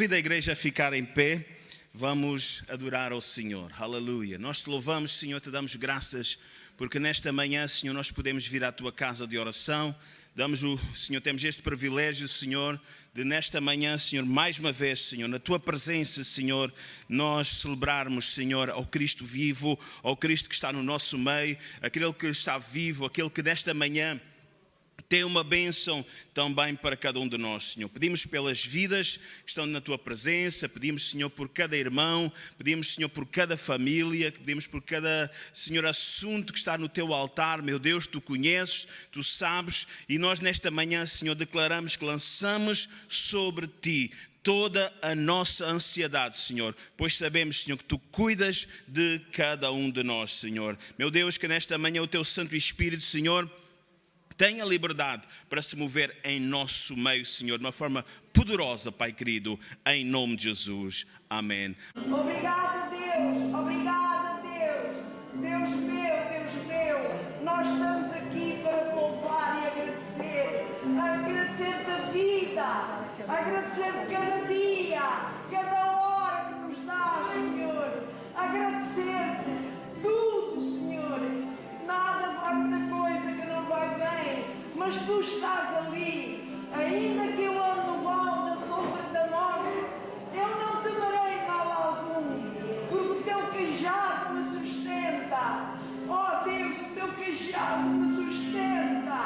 Convido a igreja a ficar em pé. Vamos adorar ao Senhor. Aleluia. Nós te louvamos, Senhor, te damos graças, porque nesta manhã, Senhor, nós podemos vir à tua casa de oração. Senhor, temos este privilégio, Senhor, de nesta manhã, Senhor, mais uma vez, Senhor, na tua presença, Senhor, nós celebrarmos, Senhor, ao Cristo vivo, ao Cristo que está no nosso meio, aquele que está vivo, aquele que nesta manhã tem uma bênção também para cada um de nós, Senhor. Pedimos pelas vidas que estão na tua presença, pedimos, Senhor, por cada irmão, pedimos, Senhor, por cada família, pedimos por cada, Senhor, assunto que está no teu altar. Meu Deus, tu conheces, tu sabes, e nós nesta manhã, Senhor, declaramos que lançamos sobre ti toda a nossa ansiedade, Senhor, pois sabemos, Senhor, que tu cuidas de cada um de nós, Senhor. Meu Deus, que nesta manhã o teu Santo Espírito, Senhor, tenha liberdade para se mover em nosso meio, Senhor, de uma forma poderosa, Pai querido, em nome de Jesus. Amém. Obrigada, Deus. Obrigada, Deus. Deus meu. Nós estamos aqui para louvar e agradecer. Agradecer da vida. Agradecer de cada dia, cada hora que nos dá, Senhor. Agradecer-te tudo, Senhor. Nada vai muita coisa que não vai bem, mas tu estás ali. Ainda que eu ande no vale da sombra da morte, eu não temerei mal algum, porque o teu cajado me sustenta. Oh Deus, o teu cajado me sustenta.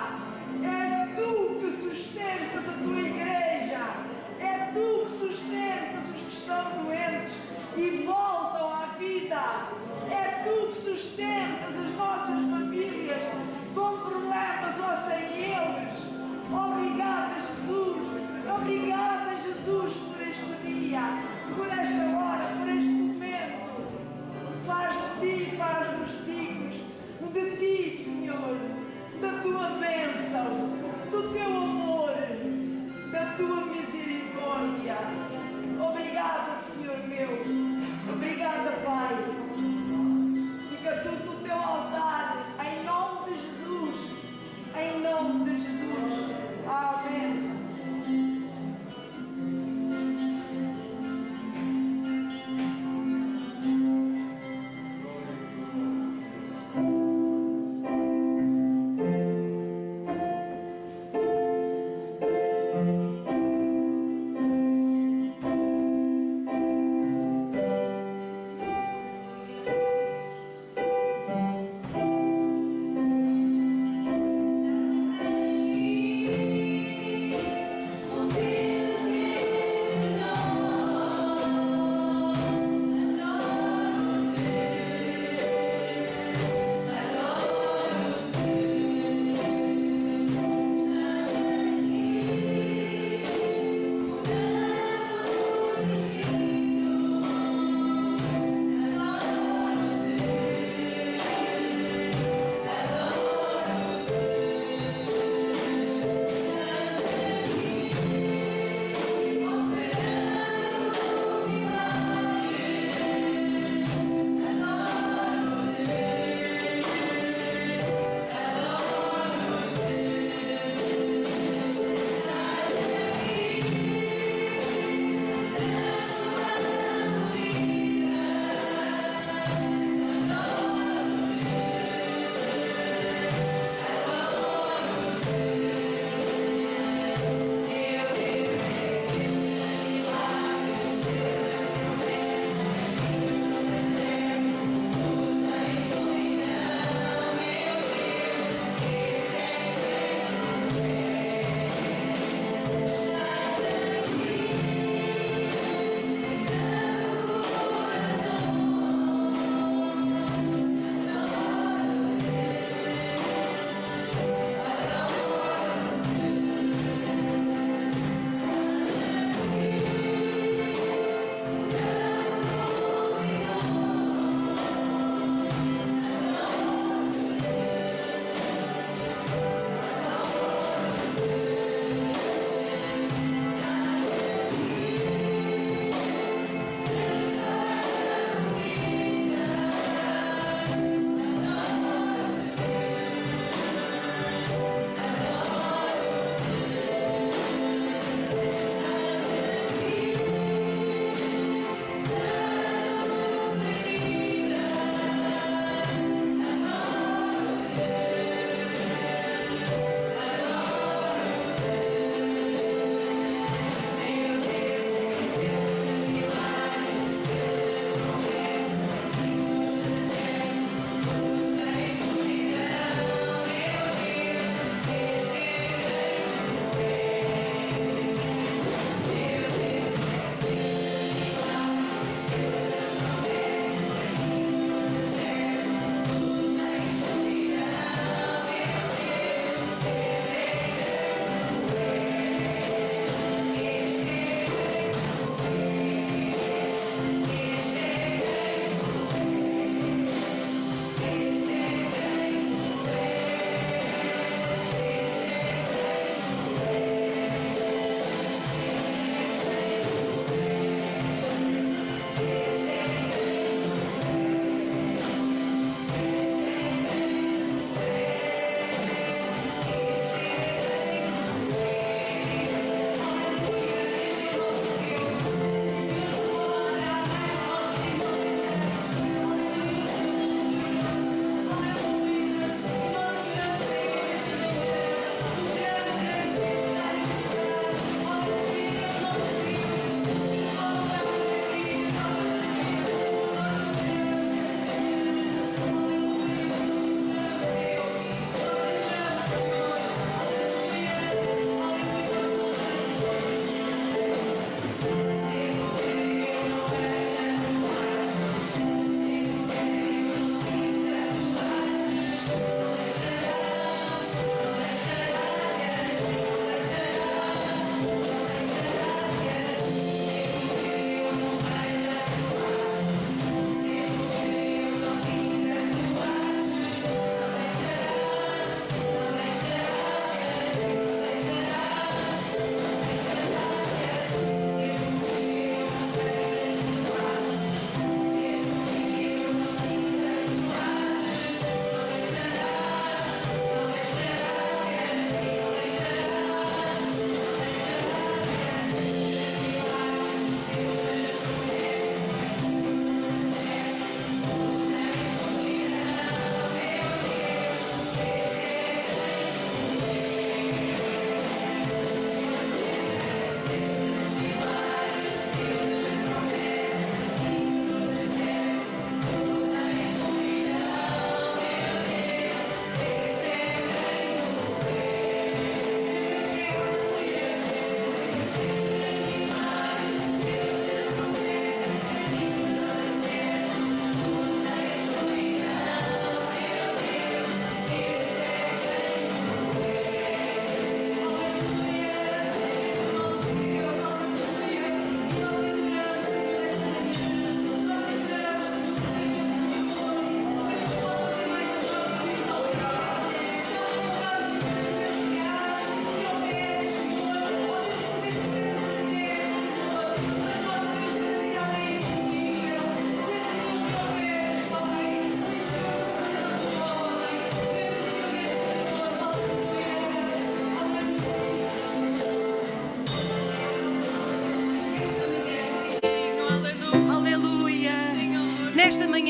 És tu que sustentas a tua igreja. É tu que sustentas os que estão doentes e voltam à vida. É tu que sustentas as nossas famílias com problemas ou sem eles. Obrigada, Jesus. Obrigada, Jesus, por este dia, por esta hora, por este momento. Faz-nos dignos de ti, Senhor, da tua bênção, do teu amor, da tua misericórdia. Obrigada, Senhor meu. Obrigada, Pai. Fica tudo no teu altar, em nome de Jesus. Em nome de Jesus. Amém.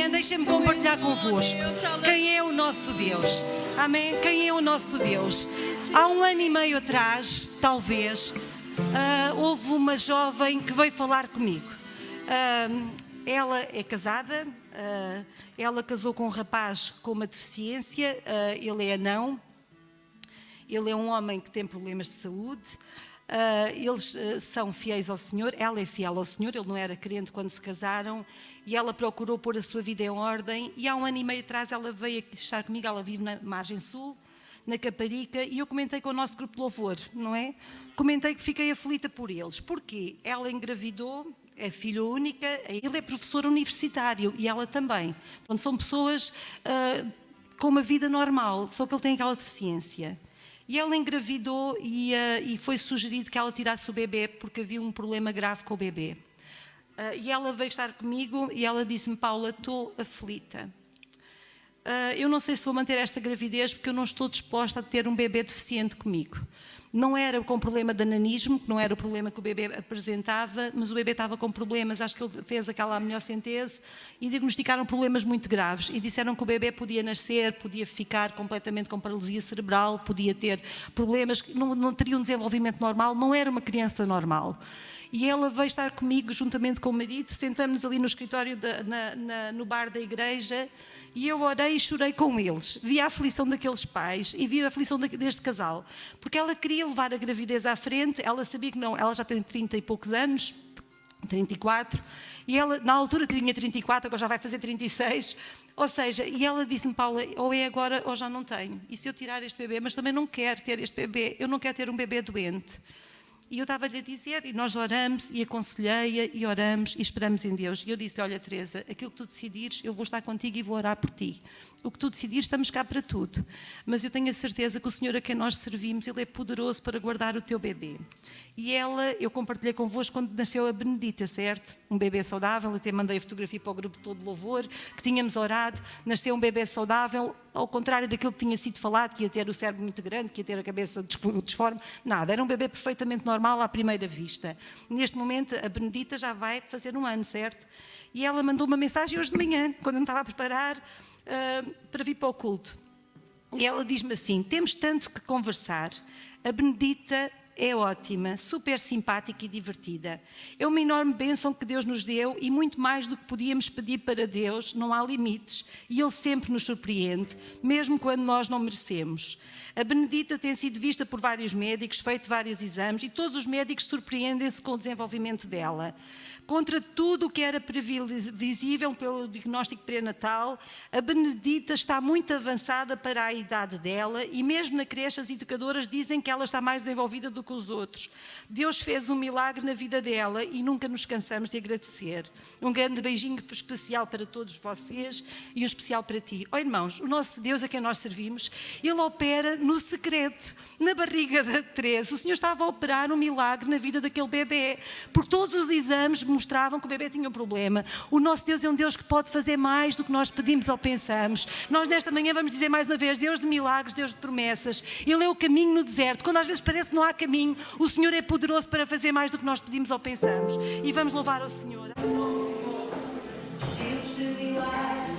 manhã deixem-me compartilhar convosco quem é o nosso Deus. Amém? Quem é o nosso Deus? Há 1 ano e meio atrás, talvez, houve uma jovem que veio falar comigo. Ela é casada, ela casou com um rapaz com uma deficiência, ele é anão, ele é um homem que tem problemas de saúde, eles são fiéis ao Senhor, ela é fiel ao Senhor, ele não era crente quando se casaram e ela procurou pôr a sua vida em ordem e há 1 ano e meio atrás ela veio aqui estar comigo, ela vive na Margem Sul, na Caparica, e eu comentei com o nosso grupo de louvor, não é? Comentei que fiquei aflita por eles. Porquê? Ela engravidou, é filha única, ele é professor universitário e ela também. Portanto, são pessoas com uma vida normal, só que ele tem aquela deficiência. E ela engravidou e foi sugerido que ela tirasse o bebê porque havia um problema grave com o bebê. E ela veio estar comigo e ela disse-me: Paula, estou aflita. Eu não sei se vou manter esta gravidez porque eu não estou disposta a ter um bebê deficiente comigo. Não era com problema de ananismo, que não era o problema que o bebê apresentava, mas o bebê estava com problemas, acho que ele fez aquela amniocentese e diagnosticaram problemas muito graves e disseram que o bebê podia nascer, podia ficar completamente com paralisia cerebral, podia ter problemas, não teria um desenvolvimento normal, não era uma criança normal. E ela veio estar comigo juntamente com o marido, sentamos-nos ali no escritório, no bar da igreja, e eu orei e chorei com eles. Vi a aflição daqueles pais e vi a aflição deste casal. Porque ela queria levar a gravidez à frente, ela sabia que não, ela já tem 30 e poucos anos, 34, e ela na altura tinha 34, agora já vai fazer 36, ou seja, e ela disse-me: Paula, ou é agora ou já não tenho. E se eu tirar este bebê, mas também não quero ter este bebê, eu não quero ter um bebê doente. E eu estava-lhe a dizer, e nós oramos, e aconselhei-a, e oramos, e esperamos em Deus. E eu disse-lhe: olha, Teresa, aquilo que tu decidires, eu vou estar contigo e vou orar por ti. O que tu decidires, estamos cá para tudo. Mas eu tenho a certeza que o Senhor a quem nós servimos, Ele é poderoso para guardar o teu bebê. E ela, eu compartilhei convosco quando nasceu a Benedita, certo? Um bebê saudável, até mandei a fotografia para o grupo todo de louvor, que tínhamos orado, nasceu um bebê saudável, ao contrário daquilo que tinha sido falado, que ia ter o cérebro muito grande, que ia ter a cabeça disforme, nada, era um bebê perfeitamente normal à primeira vista. Neste momento, a Benedita já vai fazer 1 ano, certo? E ela mandou uma mensagem hoje de manhã, quando eu me estava a preparar para vir para o culto. E ela diz-me assim: temos tanto que conversar, a Benedita é ótima, super simpática e divertida. É uma enorme bênção que Deus nos deu e muito mais do que podíamos pedir para Deus, não há limites e Ele sempre nos surpreende, mesmo quando nós não merecemos. A Benedita tem sido vista por vários médicos, feito vários exames e todos os médicos surpreendem-se com o desenvolvimento dela. Contra tudo o que era previsível pelo diagnóstico pré-natal, a Benedita está muito avançada para a idade dela e mesmo na creche as educadoras dizem que ela está mais desenvolvida do que os outros. Deus fez um milagre na vida dela e nunca nos cansamos de agradecer. Um grande beijinho especial para todos vocês e um especial para ti. Oh, irmãos, o nosso Deus a quem nós servimos, Ele opera no secreto, na barriga da Teresa. O Senhor estava a operar um milagre na vida daquele bebê, porque todos os exames mostravam que o bebê tinha um problema. O nosso Deus é um Deus que pode fazer mais do que nós pedimos ou pensamos. Nós nesta manhã vamos dizer mais uma vez: Deus de milagres, Deus de promessas. Ele é o caminho no deserto. Quando às vezes parece que não há caminho, o Senhor é poderoso para fazer mais do que nós pedimos ou pensamos. E vamos louvar ao Senhor. Deus de milagres.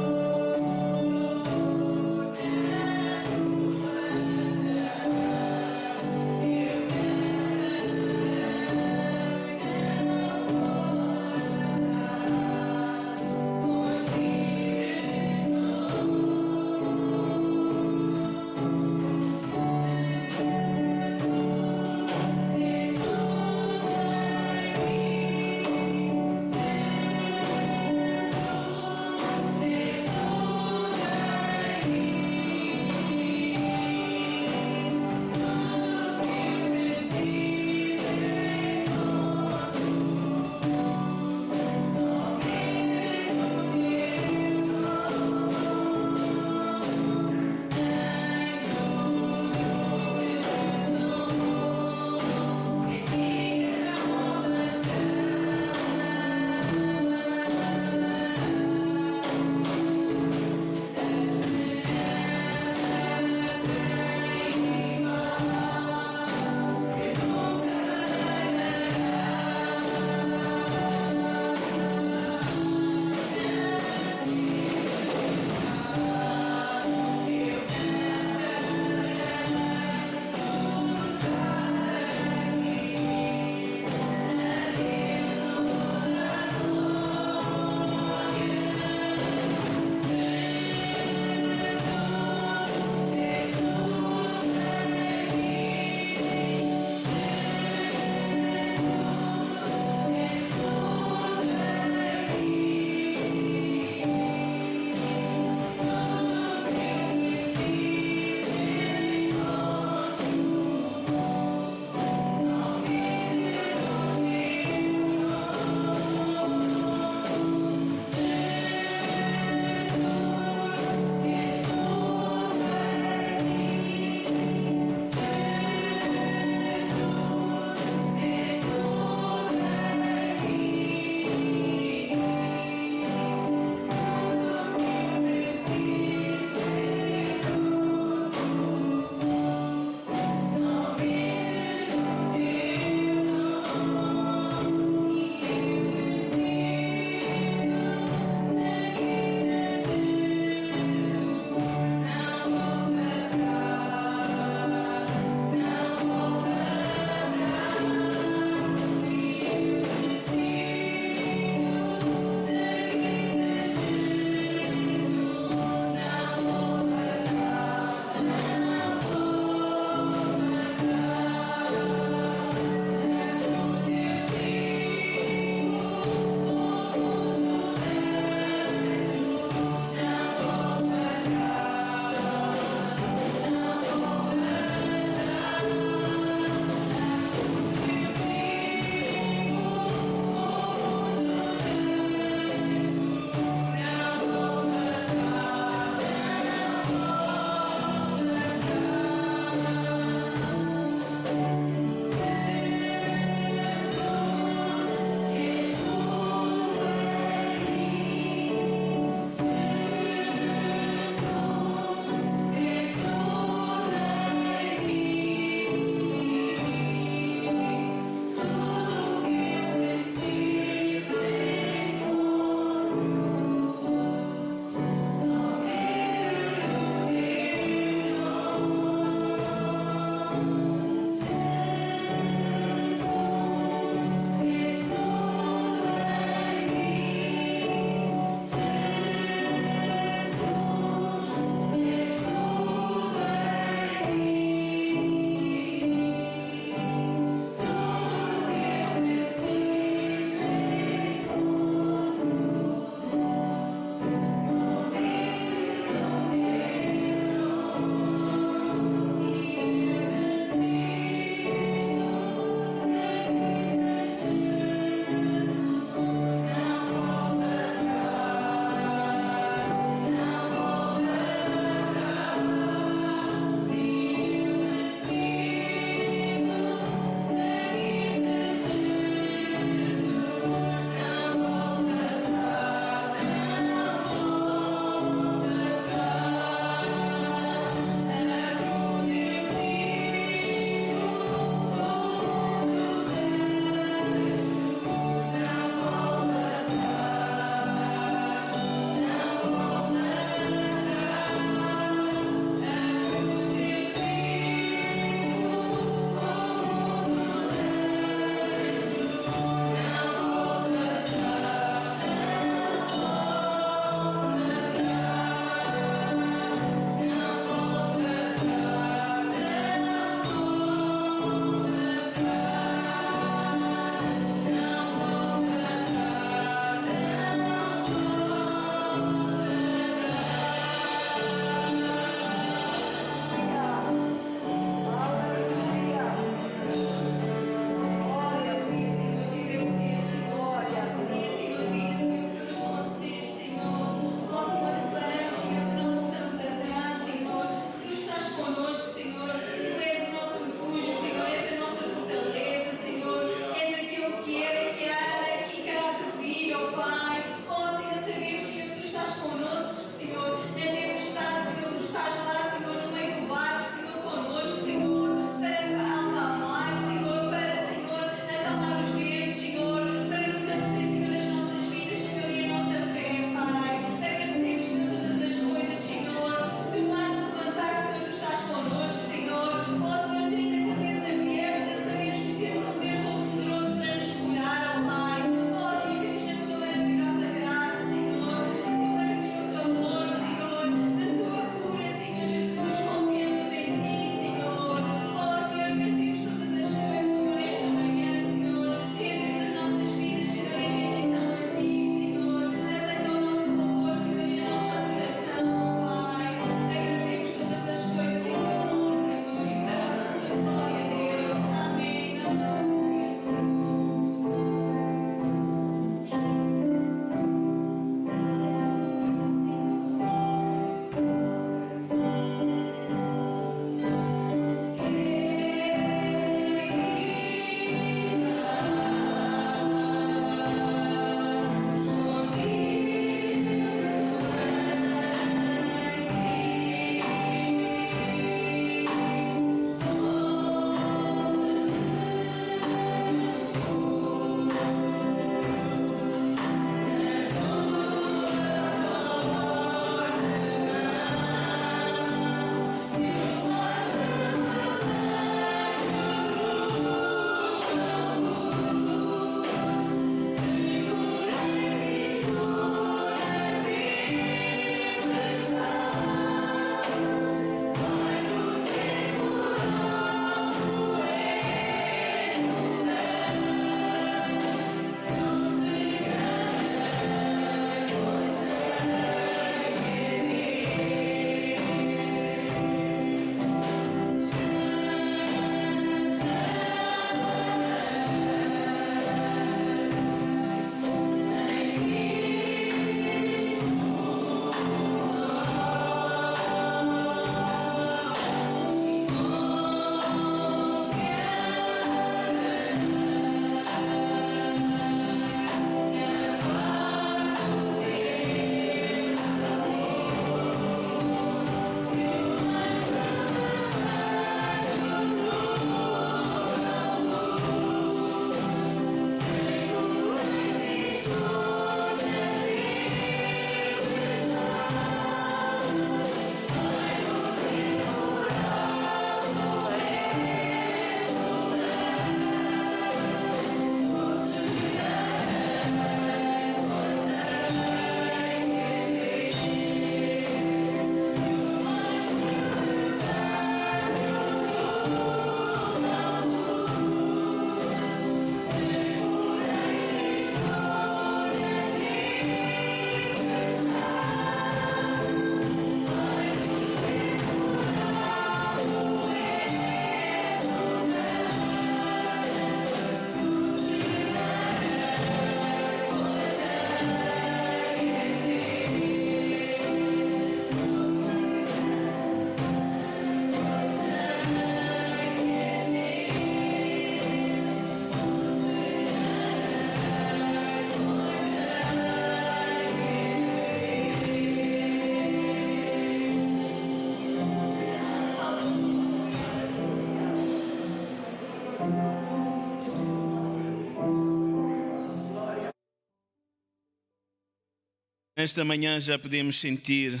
Nesta manhã já podemos sentir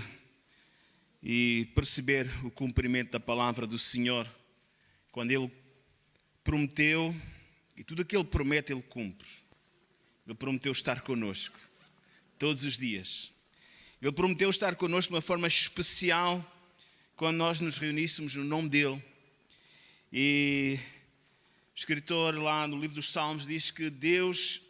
e perceber o cumprimento da palavra do Senhor, quando Ele prometeu, e tudo o que Ele promete Ele cumpre. Ele prometeu estar conosco todos os dias. Ele prometeu estar conosco de uma forma especial quando nós nos reuníssemos no nome dEle. E o escritor lá no livro dos Salmos diz que Deus,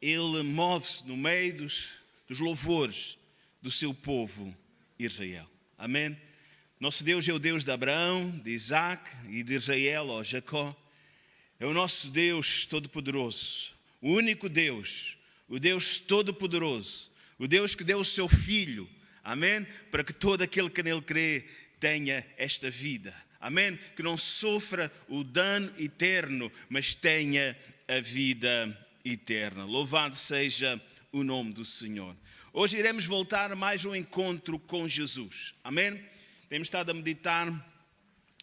Ele move-se no meio dos louvores do seu povo Israel. Amém? Nosso Deus é o Deus de Abraão, de Isaac e de Israel, ou Jacó. É o nosso Deus Todo-Poderoso, o único Deus, o Deus Todo-Poderoso, o Deus que deu o seu Filho, amém? Para que todo aquele que nele crê tenha esta vida, amém? Que não sofra o dano eterno, mas tenha a vida eterna. Louvado seja o nome do Senhor. Hoje iremos voltar a mais um encontro com Jesus, amém? Temos estado a meditar,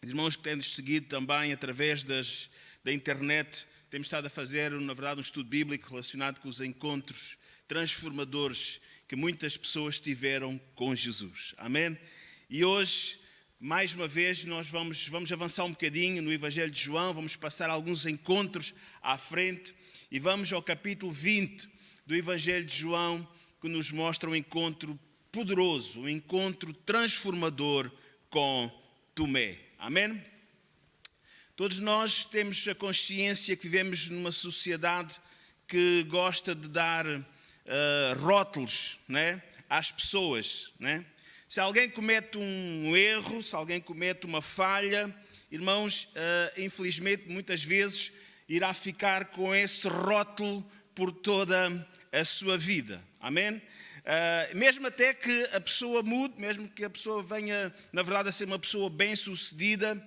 os irmãos que têm nos seguido também através da internet, temos estado a fazer, na verdade, um estudo bíblico relacionado com os encontros transformadores que muitas pessoas tiveram com Jesus, amém? E hoje, mais uma vez, nós vamos avançar um bocadinho no Evangelho de João, vamos passar alguns encontros à frente e vamos ao capítulo 20 do Evangelho de João, que nos mostra um encontro poderoso, um encontro transformador com Tomé. Amém? Todos nós temos a consciência que vivemos numa sociedade que gosta de dar rótulos, né, às pessoas. Né? Se alguém comete um erro, se alguém comete uma falha, irmãos, infelizmente, muitas vezes irá ficar com esse rótulo por toda a sua vida. Amém? Mesmo até que a pessoa mude, mesmo que a pessoa venha, na verdade, a ser uma pessoa bem-sucedida,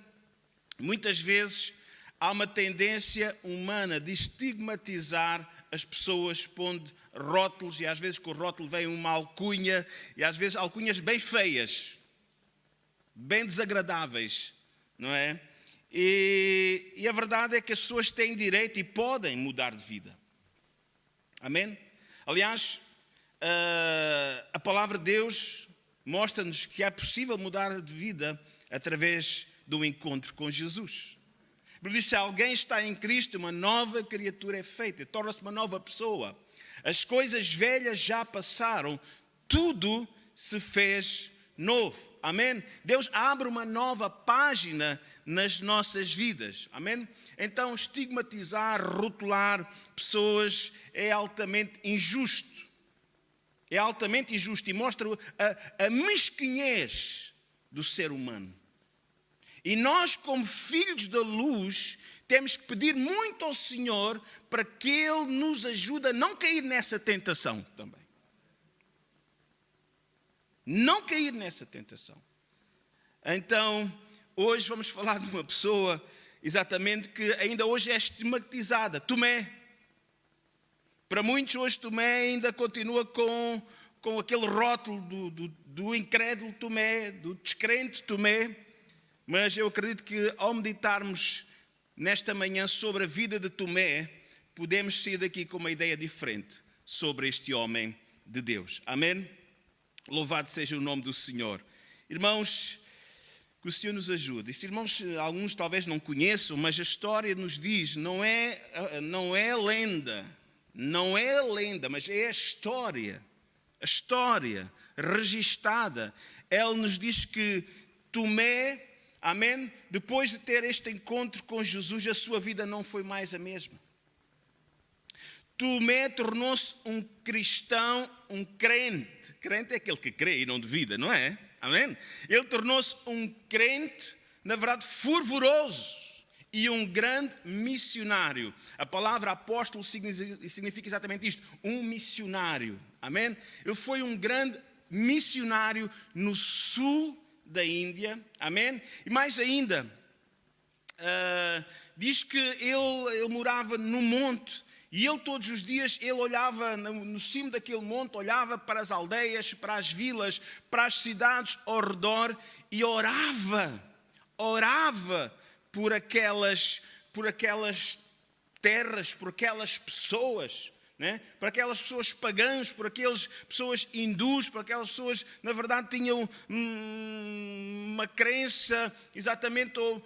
muitas vezes há uma tendência humana de estigmatizar as pessoas pondo rótulos, e às vezes com o rótulo vem uma alcunha, e às vezes alcunhas bem feias, bem desagradáveis, não é? E a verdade é que as pessoas têm direito e podem mudar de vida. Amém? Aliás, a palavra de Deus mostra-nos que é possível mudar de vida através do encontro com Jesus. Por isso, se alguém está em Cristo, uma nova criatura é feita, torna-se uma nova pessoa. As coisas velhas já passaram, tudo se fez novo. Amém? Deus abre uma nova página nas nossas vidas. Amém? Então, estigmatizar, rotular pessoas é altamente injusto. É altamente injusto e mostra a mesquinhez do ser humano. E nós, como filhos da luz, temos que pedir muito ao Senhor para que Ele nos ajude a não cair nessa tentação também. Não cair nessa tentação. Então, hoje vamos falar de uma pessoa, exatamente, que ainda hoje é estigmatizada, Tomé. Para muitos hoje Tomé ainda continua com aquele rótulo do incrédulo Tomé, do descrente Tomé. Mas eu acredito que ao meditarmos nesta manhã sobre a vida de Tomé, podemos sair daqui com uma ideia diferente sobre este homem de Deus. Amém? Louvado seja o nome do Senhor. Irmãos, que o Senhor nos ajude. E se irmãos, alguns talvez não conheçam, mas a história nos diz, não é lenda, mas é a história registada. Ela nos diz que Tomé, amém, depois de ter este encontro com Jesus, a sua vida não foi mais a mesma. Tomé tornou-se um cristão, um crente. Crente é aquele que crê e não duvida, não é? Amém? Ele tornou-se um crente, na verdade, fervoroso e um grande missionário. A palavra apóstolo significa exatamente isto, um missionário. Amém? Ele foi um grande missionário no sul da Índia. Amém? E mais ainda, diz que ele morava no monte. E ele todos os dias, ele olhava no cimo daquele monte, olhava para as aldeias, para as vilas, para as cidades ao redor e orava por aquelas terras, por aquelas pessoas. né? Para aquelas pessoas pagãs, para aquelas pessoas hindus, para aquelas pessoas, na verdade, tinham uma crença exatamente, ou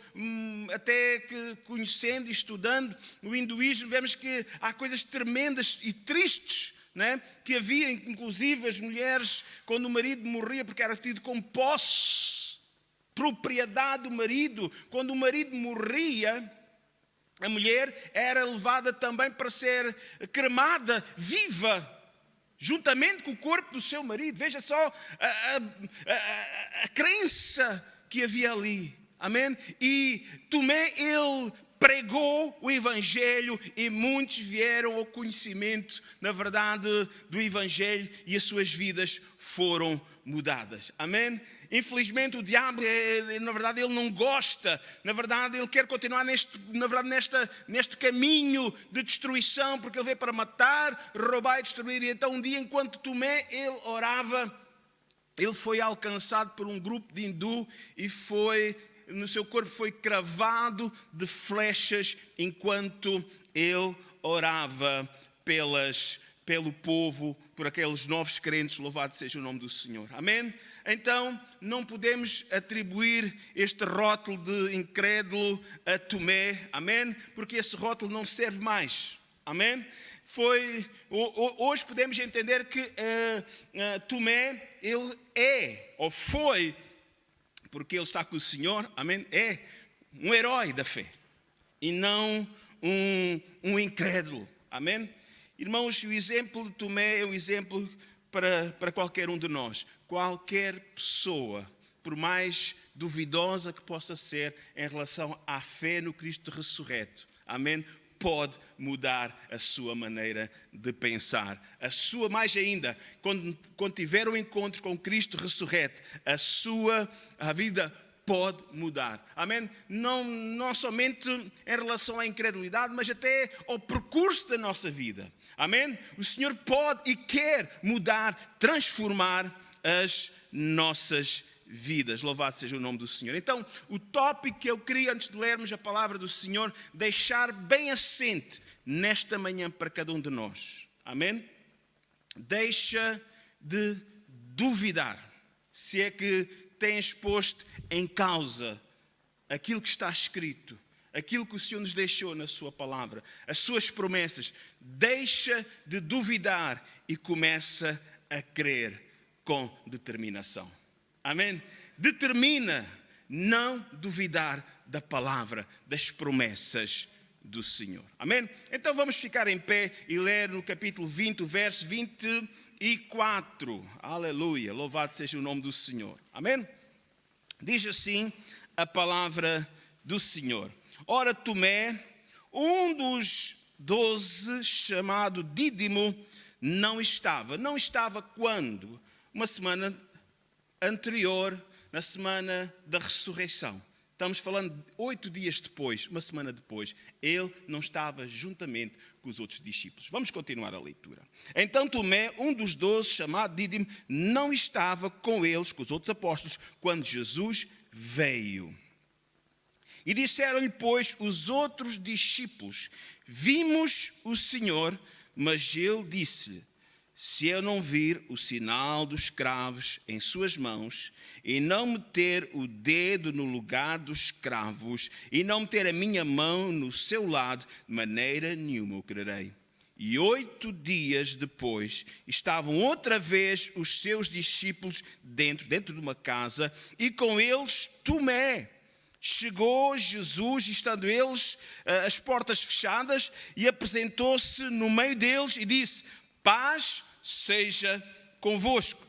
até que conhecendo e estudando o hinduísmo, vemos que há coisas tremendas e tristes, né? Que havia, inclusive, as mulheres, quando o marido morria, porque era tido como posse, propriedade do marido, quando o marido morria, a mulher era levada também para ser cremada viva, juntamente com o corpo do seu marido. Veja só a crença que havia ali. Amém? E Tomé, ele pregou o Evangelho e muitos vieram ao conhecimento, na verdade, do Evangelho e as suas vidas foram mudadas. Amém? Infelizmente o diabo, na verdade, ele não gosta, na verdade, ele quer continuar neste caminho de destruição, porque ele veio para matar, roubar e destruir. E então um dia, enquanto Tomé, ele orava, ele foi alcançado por um grupo de hindu e no seu corpo foi cravado de flechas enquanto ele orava pelo povo, por aqueles novos crentes, louvado seja o nome do Senhor. Amém? Então, não podemos atribuir este rótulo de incrédulo a Tomé, amém? Porque esse rótulo não serve mais, amém? Hoje podemos entender que Tomé, ele é, ou foi, porque ele está com o Senhor, amém? É um herói da fé e não um incrédulo, amém? Irmãos, o exemplo de Tomé é um exemplo para qualquer um de nós. Qualquer pessoa, por mais duvidosa que possa ser em relação à fé no Cristo ressurreto, amém? Pode mudar a sua maneira de pensar. Mais ainda, quando tiver um encontro com Cristo ressurreto, a vida pode mudar. Amém? Não somente em relação à incredulidade, mas até ao percurso da nossa vida. Amém? O Senhor pode e quer mudar, transformar as nossas vidas. Louvado seja o nome do Senhor. Então, o tópico que eu queria, antes de lermos a palavra do Senhor, deixar bem assente nesta manhã para cada um de nós. Amém? Deixa de duvidar, se é que tens posto em causa aquilo que está escrito, aquilo que o Senhor nos deixou na sua palavra, as suas promessas. Deixa de duvidar e começa a crer com determinação. Amém? Determina não duvidar da palavra, das promessas do Senhor. Amém? Então vamos ficar em pé e ler no capítulo 20, o verso 24. Aleluia, louvado seja o nome do Senhor. Amém? Diz assim a palavra do Senhor. Ora, Tomé, um dos 12, chamado Dídimo, não estava. Não estava quando? Uma semana anterior, na semana da ressurreição. Estamos falando de 8 dias depois, uma semana depois. Ele não estava juntamente com os outros discípulos. Vamos continuar a leitura. Então Tomé, um dos 12, chamado Dídimo, não estava com eles, com os outros apóstolos, quando Jesus veio. E disseram-lhe, pois, os outros discípulos: vimos o Senhor. Mas ele disse-lhe: se eu não vir o sinal dos cravos em suas mãos, e não meter o dedo no lugar dos cravos, e não meter a minha mão no seu lado, de maneira nenhuma eu crerei. E 8 dias depois, estavam outra vez os seus discípulos dentro de uma casa, e com eles Tomé. Chegou Jesus, estando eles as portas fechadas, e apresentou-se no meio deles e disse: paz seja convosco.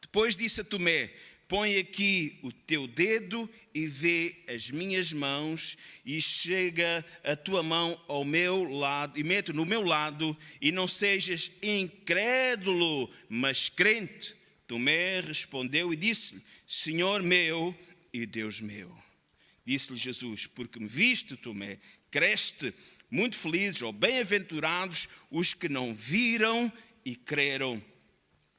Depois disse a Tomé: põe aqui o teu dedo e vê as minhas mãos, e chega a tua mão ao meu lado, e mete no meu lado, e não sejas incrédulo, mas crente. Tomé respondeu e disse-lhe: Senhor meu e Deus meu. Disse-lhe Jesus: porque me viste, Tomé, creste. Muito felizes ou bem-aventurados os que não viram e creram.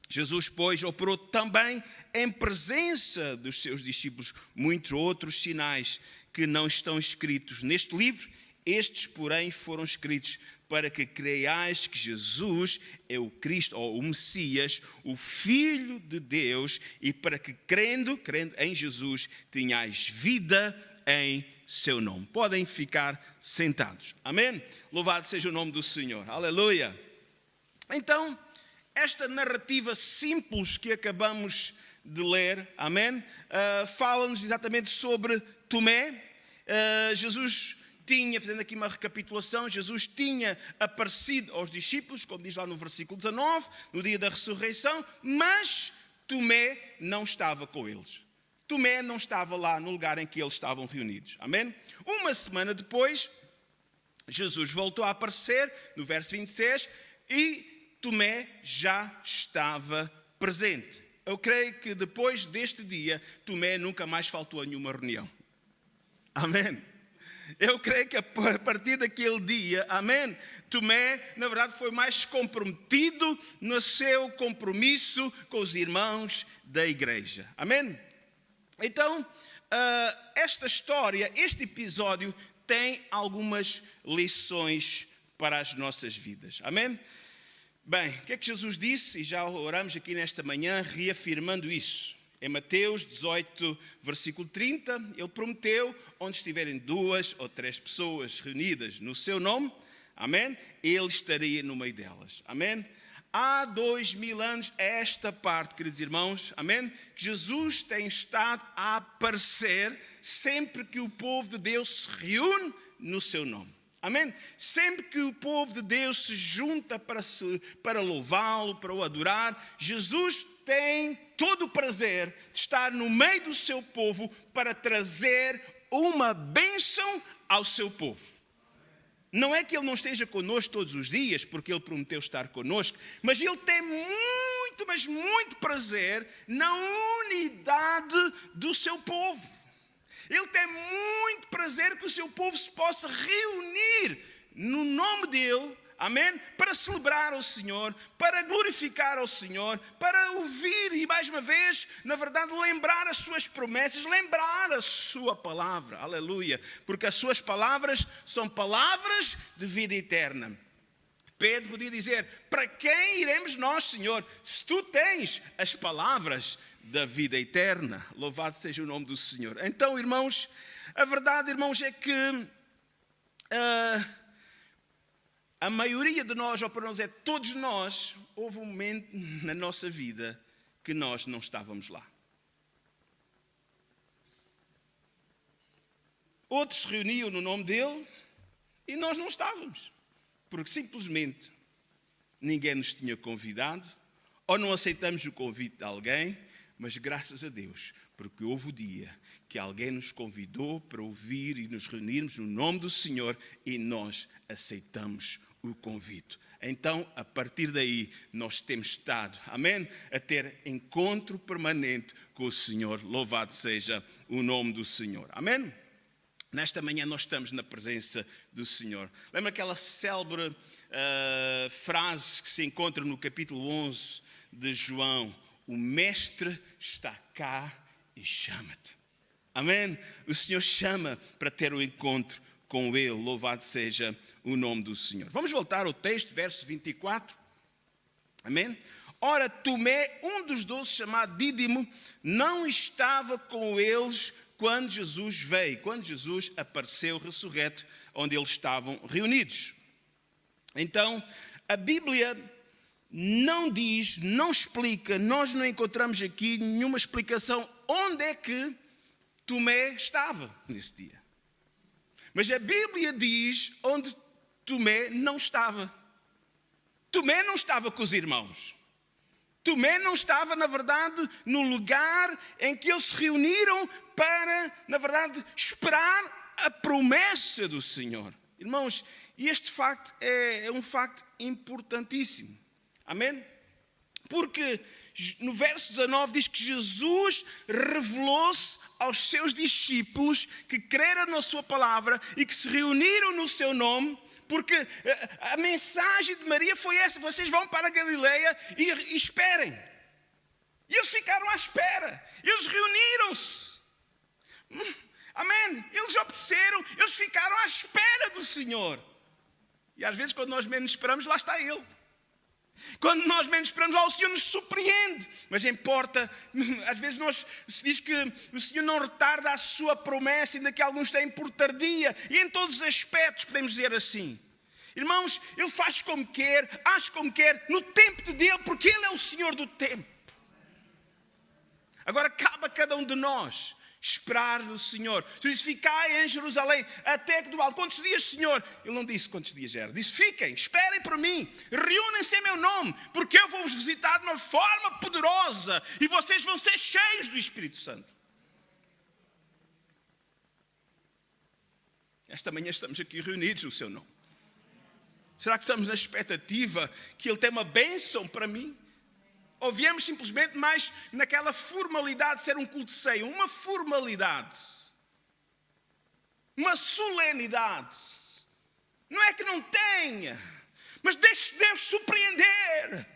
Jesus, pois, operou também em presença dos seus discípulos muitos outros sinais que não estão escritos neste livro, Estes, porém, foram escritos para que creiais que Jesus é o Cristo, ou o Messias, o Filho de Deus, e para que, crendo em Jesus, tenhais vida em seu nome. Podem ficar sentados. Amém? Louvado seja o nome do Senhor. Aleluia. Então, esta narrativa simples que acabamos de ler, amém? Fala-nos exatamente sobre Tomé. Jesus tinha, fazendo aqui uma recapitulação, Jesus tinha aparecido aos discípulos, como diz lá no versículo 19, no dia da ressurreição, mas Tomé não estava com eles. Tomé não estava lá no lugar em que eles estavam reunidos. Amém? Uma semana depois, Jesus voltou a aparecer, no verso 26, e Tomé já estava presente. Eu creio que depois deste dia, Tomé nunca mais faltou a nenhuma reunião. Amém? Eu creio que a partir daquele dia, amém, Tomé, na verdade, foi mais comprometido no seu compromisso com os irmãos da igreja. Amém? Então, esta história, este episódio, tem algumas lições para as nossas vidas. Amém? Bem, o que é que Jesus disse? E já oramos aqui nesta manhã, reafirmando isso. Em Mateus 18, versículo 30, ele prometeu, onde estiverem 2 ou 3 pessoas reunidas no seu nome, amém? Ele estaria no meio delas, amém? Há 2000 anos, esta parte, queridos irmãos, amém? Que Jesus tem estado a aparecer sempre que o povo de Deus se reúne no seu nome. Amém? Sempre que o povo de Deus se junta para louvá-lo, para o adorar, Jesus tem todo o prazer de estar no meio do seu povo para trazer uma bênção ao seu povo. Não é que Ele não esteja connosco todos os dias, porque Ele prometeu estar connosco, mas Ele tem muito, mas muito prazer na unidade do seu povo. Ele tem muito prazer que o seu povo se possa reunir no nome dele, amém? Para celebrar ao Senhor, para glorificar ao Senhor, para ouvir e mais uma vez, na verdade, lembrar as suas promessas, lembrar a sua palavra, aleluia, porque as suas palavras são palavras de vida eterna. Pedro podia dizer, para quem iremos nós, Senhor, se tu tens as palavras da vida eterna? Louvado seja o nome do Senhor. Então, irmãos, a verdade, irmãos, é que a maioria de nós, ou para nós é todos nós, houve um momento na nossa vida que nós não estávamos lá. Outros se reuniam no nome dele e nós não estávamos. Porque simplesmente ninguém nos tinha convidado, ou não aceitamos o convite de alguém, mas graças a Deus, porque houve o dia que alguém nos convidou para ouvir e nos reunirmos no nome do Senhor e nós aceitamos o convite. Então, a partir daí, nós temos estado, amém, a ter encontro permanente com o Senhor. Louvado seja o nome do Senhor. Amém? Nesta manhã nós estamos na presença do Senhor. Lembra aquela célebre frase que se encontra no capítulo 11 de João? O Mestre está cá e chama-te. Amém? O Senhor chama para ter o encontro com Ele. Louvado seja o nome do Senhor. Vamos voltar ao texto, verso 24. Amém? Ora, Tomé, um dos 12, chamado Dídimo, não estava com eles quando Jesus veio, quando Jesus apareceu ressurreto, onde eles estavam reunidos. Então, a Bíblia não diz, não explica, nós não encontramos aqui nenhuma explicação onde é que Tomé estava nesse dia. Mas a Bíblia diz onde Tomé não estava. Tomé não estava com os irmãos. Tomé não estava, na verdade, no lugar em que eles se reuniram para, na verdade, esperar a promessa do Senhor. Irmãos, e este facto é um facto importantíssimo. Amém? Porque no verso 19 diz que Jesus revelou-se aos seus discípulos que creram na sua palavra e que se reuniram no seu nome, porque a mensagem de Maria foi essa: vocês vão para a Galileia e esperem. E eles ficaram à espera, eles reuniram-se. Amém? Eles obedeceram, eles ficaram à espera do Senhor. E às vezes quando nós menos esperamos, lá está Ele. Quando nós menos esperamos, lá o Senhor nos surpreende. Mas importa, às vezes se diz que o Senhor não retarda a sua promessa, ainda que alguns têm por tardia. E em todos os aspectos podemos dizer assim. Irmãos, Ele faz como quer, age como quer, no tempo dele, porque Ele é o Senhor do tempo. Agora cabe a cada um de nós esperar no Senhor. Tu disse, ficai em Jerusalém até que do alto. Quantos dias, Senhor? Ele não disse quantos dias era. Disse, fiquem, esperem por mim. Reúnem-se em meu nome, porque eu vou-vos visitar de uma forma poderosa e vocês vão ser cheios do Espírito Santo. Esta manhã estamos aqui reunidos no seu nome. Será que estamos na expectativa que Ele tem uma bênção para mim? Ou viemos simplesmente mais naquela formalidade de ser um culto de ceia? Uma formalidade. Uma solenidade. Não é que não tenha, mas deixe Deus surpreender.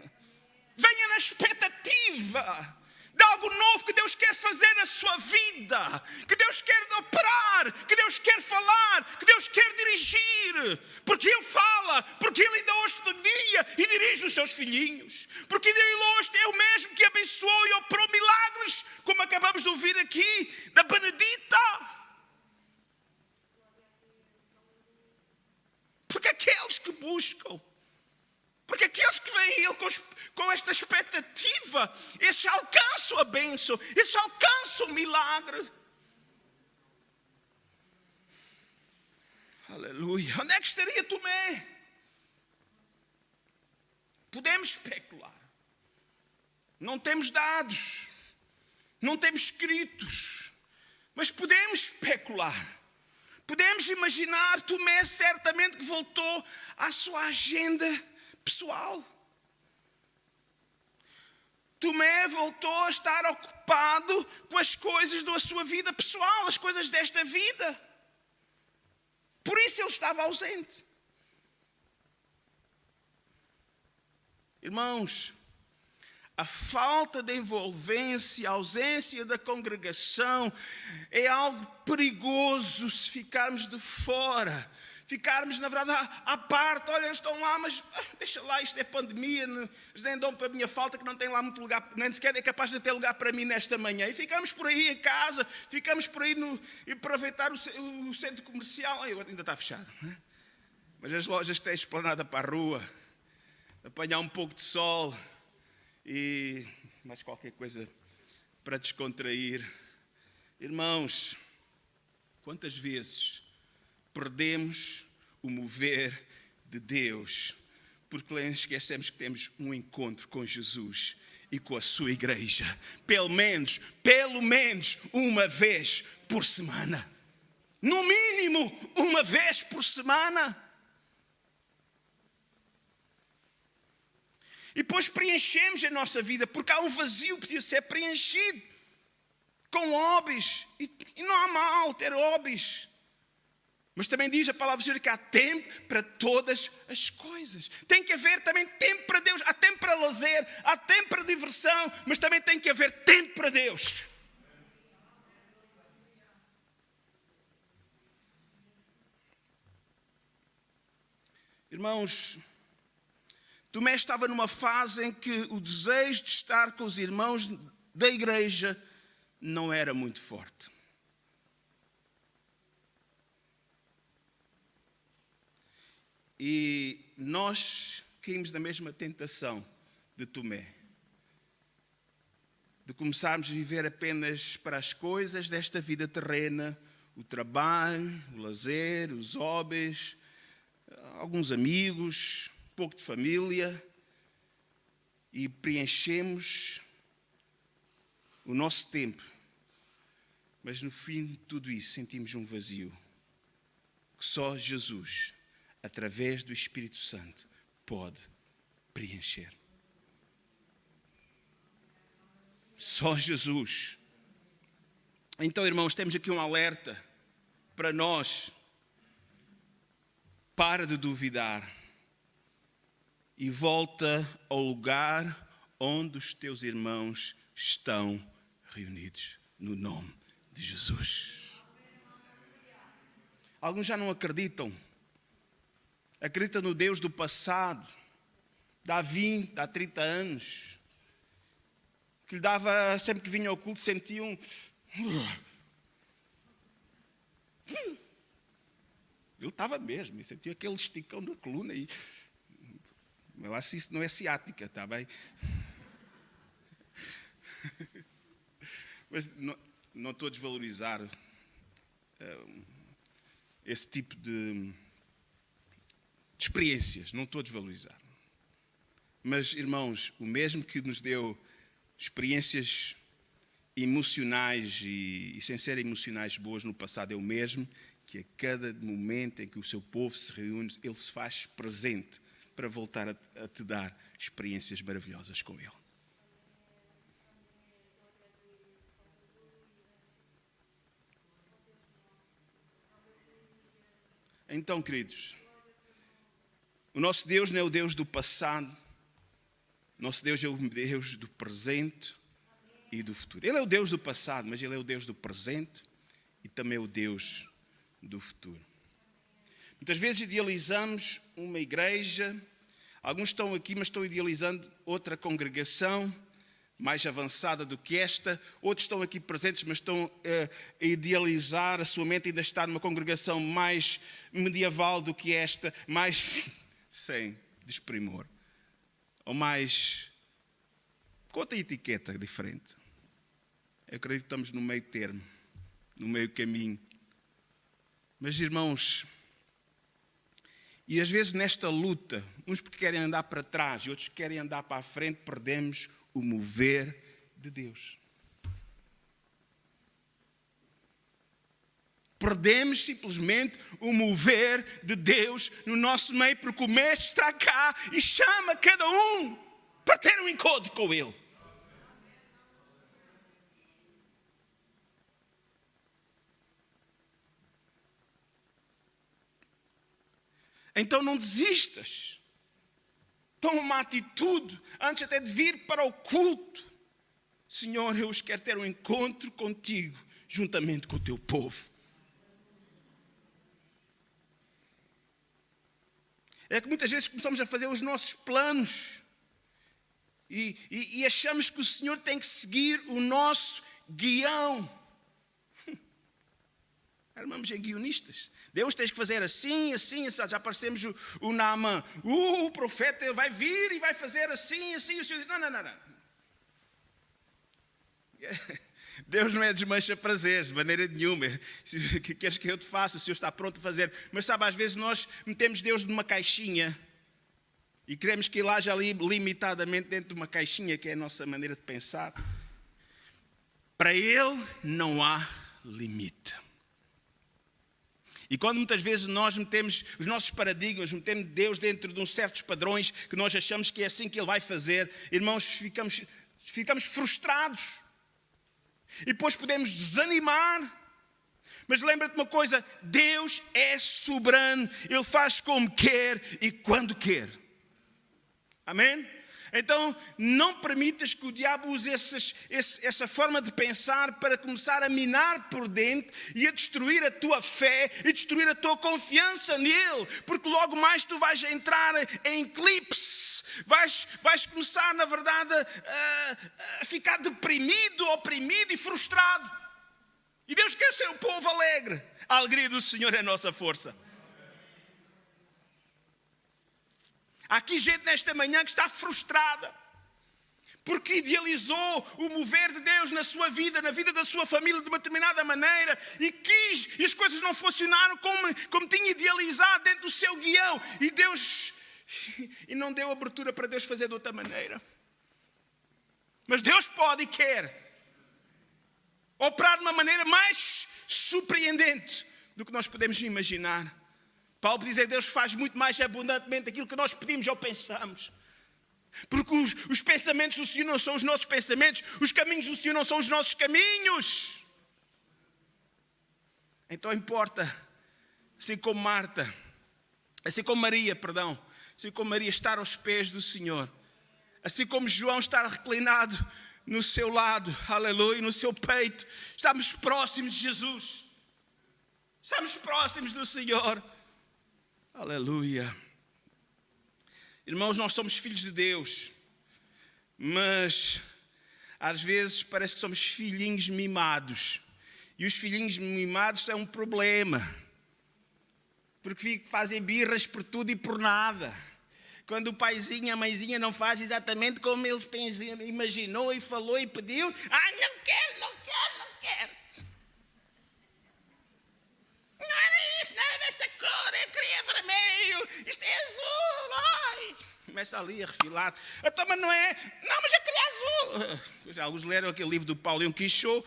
Venha na expectativa de algo novo que Deus quer fazer na sua vida, que Deus quer operar, que Deus quer falar, que Deus quer dirigir, porque Ele fala, porque Ele ainda hoje todo dia e dirige os seus filhinhos, porque Ele hoje é o mesmo que abençoou e operou milagres, como acabamos de ouvir aqui, da Benedita. Porque aqueles que buscam, porque aqueles que vêm a Ele com esta expectativa, esses alcançam a bênção, esses alcançam o milagre. Aleluia. Onde é que estaria Tomé? Podemos especular. Não temos dados, não temos escritos, mas podemos especular. Podemos imaginar Tomé certamente que voltou à sua agenda pessoal. Tomé voltou a estar ocupado com as coisas da sua vida pessoal, as coisas desta vida. Por isso ele estava ausente. Irmãos, a falta de envolvência, a ausência da congregação é algo perigoso se ficarmos de fora. Ficarmos, na verdade, à parte. Olha, eles estão lá, mas deixa lá, isto é pandemia. Eles nem dão para a minha falta, que não tem lá muito lugar, nem sequer é capaz de ter lugar para mim nesta manhã. E ficamos por aí em casa, ficamos por aí e aproveitar o centro comercial. Ainda está fechado, não é? Mas as lojas que têm esplanada para a rua, apanhar um pouco de sol e mais qualquer coisa para descontrair. Irmãos, quantas vezes perdemos o mover de Deus porque esquecemos que temos um encontro com Jesus e com a sua igreja, pelo menos uma vez por semana, no mínimo uma vez por semana. E depois preenchemos a nossa vida, porque há um vazio que precisa ser preenchido com hobbies, e não há mal ter hobbies. Mas também diz a palavra do Senhor que há tempo para todas as coisas. Tem que haver também tempo para Deus. Há tempo para lazer, há tempo para diversão, mas também tem que haver tempo para Deus. Irmãos, Tomé estava numa fase em que o desejo de estar com os irmãos da igreja não era muito forte. E nós caímos na mesma tentação de Tomé, de começarmos a viver apenas para as coisas desta vida terrena, o trabalho, o lazer, os hobbies, alguns amigos, um pouco de família, e preenchemos o nosso tempo. Mas no fim de tudo isso sentimos um vazio que só Jesus, através do Espírito Santo, pode preencher. Só Jesus. Então, irmãos, temos aqui um alerta para nós. Para de duvidar e volta ao lugar onde os teus irmãos estão reunidos, no nome de Jesus. Alguns já não acreditam. Acreditam no Deus do passado, de há 20, há 30 anos. Que lhe dava, sempre que vinha ao culto, sentiam... Ele estava mesmo, e sentia aquele esticão na coluna e... Mas lá se isso não é ciática, está bem? Mas não estou a desvalorizar esse tipo de experiências, não estou a desvalorizar. Mas, irmãos, o mesmo que nos deu experiências emocionais e sem serem emocionais boas no passado, é o mesmo que a cada momento em que o seu povo se reúne, ele se faz presente para voltar a te dar experiências maravilhosas com ele. Então, queridos, o nosso Deus não é o Deus do passado, o nosso Deus é o Deus do presente e do futuro. Ele é o Deus do passado, mas Ele é o Deus do presente e também é o Deus do futuro. Muitas vezes idealizamos uma igreja, alguns estão aqui, mas estão idealizando outra congregação mais avançada do que esta, outros estão aqui presentes, mas estão a idealizar, a sua mente ainda está numa congregação mais medieval do que esta, mais sem desprimor, ou mais com outra etiqueta diferente. Eu acredito que estamos no meio termo, no meio caminho. Mas, irmãos, e às vezes nesta luta, uns porque querem andar para trás e outros querem andar para a frente, perdemos o mover de Deus. Perdemos simplesmente o mover de Deus no nosso meio, porque o Mestre está cá e chama cada um para ter um encontro com Ele. Então não desistas. Toma uma atitude antes até de vir para o culto. Senhor, eu quero ter um encontro contigo, juntamente com o teu povo. É que muitas vezes começamos a fazer os nossos planos e achamos que o Senhor tem que seguir o nosso guião. Armamos em guionistas. Deus tem que fazer assim, assim, assim. Já aparecemos o Naamã. O profeta ele vai vir e vai fazer assim, assim. Não. Deus não é desmancha prazeres, de maneira nenhuma. O que queres que eu te faça? O Senhor está pronto a fazer. Mas sabe, às vezes nós metemos Deus numa caixinha e queremos que Ele haja ali limitadamente dentro de uma caixinha, que é a nossa maneira de pensar. Para Ele não há limite. E quando muitas vezes nós metemos os nossos paradigmas, metemos Deus dentro de uns certos padrões que nós achamos que é assim que Ele vai fazer, irmãos, ficamos frustrados. E depois podemos desanimar. Mas lembra-te uma coisa, Deus é soberano, Ele faz como quer e quando quer. Amém? Então, não permitas que o diabo use essa forma de pensar para começar a minar por dentro e a destruir a tua fé e destruir a tua confiança nele. Porque logo mais tu vais entrar em eclipse. Vais começar, na verdade, a ficar deprimido, oprimido e frustrado. E Deus quer ser um povo alegre. A alegria do Senhor é a nossa força. Há aqui gente nesta manhã que está frustrada, porque idealizou o mover de Deus na sua vida, na vida da sua família de uma determinada maneira, e as coisas não funcionaram como tinha idealizado dentro do seu guião, e não deu abertura para Deus fazer de outra maneira. Mas Deus pode e quer operar de uma maneira mais surpreendente do que nós podemos imaginar. Paulo diz que Deus faz muito mais abundantemente aquilo que nós pedimos ou pensamos. Porque os pensamentos do Senhor não são os nossos pensamentos, os caminhos do Senhor não são os nossos caminhos. Então importa, assim como Maria, estar aos pés do Senhor. Assim como João estar reclinado no seu lado, aleluia, no seu peito. Estamos próximos de Jesus. Estamos próximos do Senhor. Aleluia. Irmãos, nós somos filhos de Deus, mas às vezes parece que somos filhinhos mimados. E os filhinhos mimados são um problema, porque fazem birras por tudo e por nada. Quando o paizinho e a mãezinha não fazem exatamente como eles imaginou e falou e pediu, não quero. Não era isso, não era desta cor, eu queria vermelho, isto é azul, ai. Começa ali a refilar. Então, mas não é? Não, mas eu queria azul. Já alguns leram aquele livro do Paulinho Quichô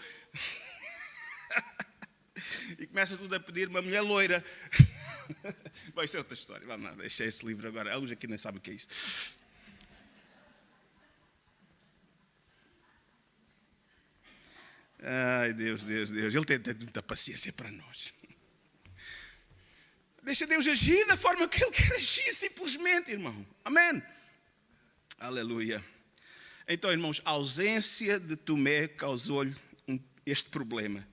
e começa tudo a pedir uma mulher loira. Bom, isso é outra história. Vamos lá, deixei esse livro agora. Alguns aqui nem sabem o que é isso. Ai, Deus. Ele tem muita paciência para nós. Deixa Deus agir da forma que Ele quer agir, simplesmente, irmão. Amém? Aleluia. Então, irmãos, a ausência de Tomé causou-lhe este problema.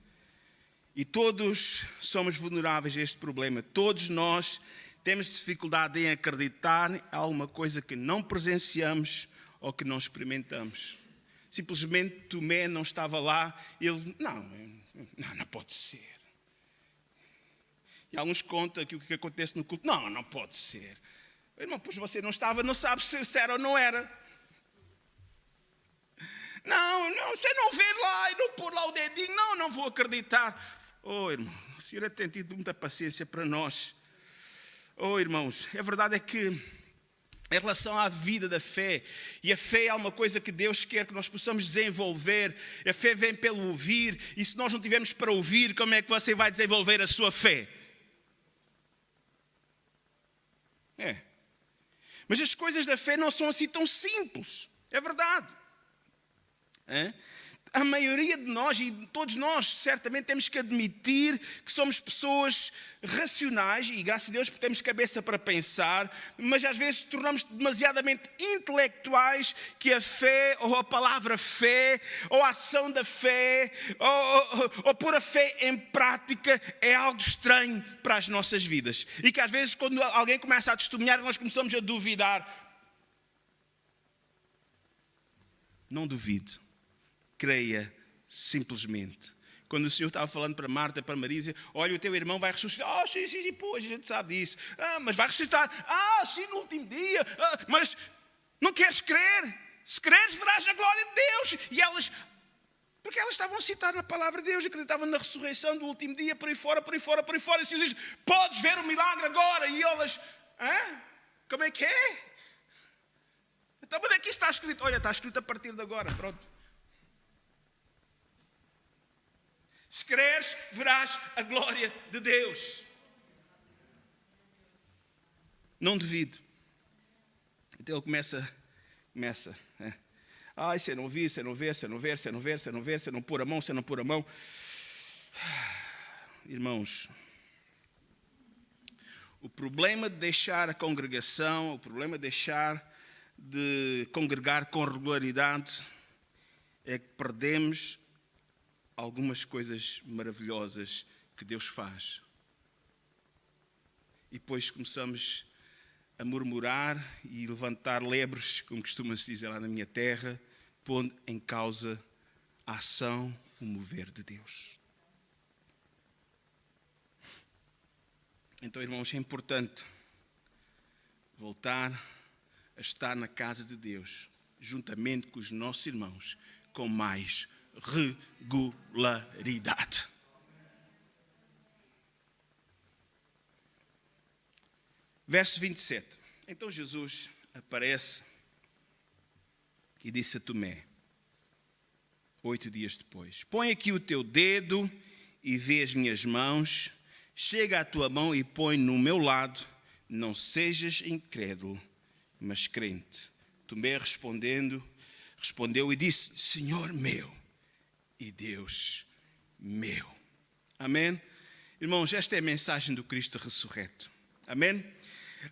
E todos somos vulneráveis a este problema. Todos nós temos dificuldade em acreditar em alguma coisa que não presenciamos ou que não experimentamos. Simplesmente Tomé não estava lá. Ele, não pode ser. E alguns contam que o que acontece no culto. Não pode ser. Irmão, pois você não estava, não sabe se era ou não era. Não, você não vê lá e não pôr lá o dedinho. Não vou acreditar. Oh, irmão, o Senhor tem tido muita paciência para nós. Oh, irmãos, a verdade é que em relação à vida da fé, e a fé é uma coisa que Deus quer que nós possamos desenvolver. A fé vem pelo ouvir, e se nós não tivermos para ouvir, como é que você vai desenvolver a sua fé? Mas as coisas da fé não são assim tão simples. É verdade. A maioria de nós, e todos nós, certamente temos que admitir que somos pessoas racionais, e graças a Deus temos cabeça para pensar, mas às vezes tornamos demasiadamente intelectuais, que a fé, ou a palavra fé, ou a ação da fé, ou pôr a fé em prática é algo estranho para as nossas vidas. E que às vezes quando alguém começa a testemunhar, nós começamos a duvidar. Não duvide. Creia simplesmente. Quando o Senhor estava falando para Marta, para Maria, olha, o teu irmão vai ressuscitar. Sim, pois, a gente sabe disso. Mas vai ressuscitar. Sim, no último dia. Mas não queres crer? Se creres, verás a glória de Deus. E elas, porque elas estavam a citar na palavra de Deus, acreditavam na ressurreição do último dia, por aí fora. E o Senhor diz, podes ver o milagre agora. E elas, como é que é? Então, onde é que isso está escrito? Olha, está escrito a partir de agora, pronto. Se creres, verás a glória de Deus. Não duvido. Então ele começa. Se eu não vi, se eu não ver, se eu não ver, se eu não ver, se eu não ver, se eu não pôr a mão, se eu não pôr a mão. Irmãos, o problema de deixar a congregação, o problema de deixar de congregar com regularidade é que perdemos algumas coisas maravilhosas que Deus faz. E depois começamos a murmurar e levantar lebres, como costuma-se dizer lá na minha terra, pondo em causa a ação, o mover de Deus. Então, irmãos, é importante voltar a estar na casa de Deus, juntamente com os nossos irmãos, com mais regularidade. Verso 27. Então Jesus aparece e disse a Tomé, 8 dias depois, põe aqui o teu dedo e vê as minhas mãos, chega a tua mão e põe no meu lado, não sejas incrédulo, mas crente. Tomé respondeu e disse, Senhor meu e Deus meu. Amém? Irmãos, esta é a mensagem do Cristo ressurreto. Amém?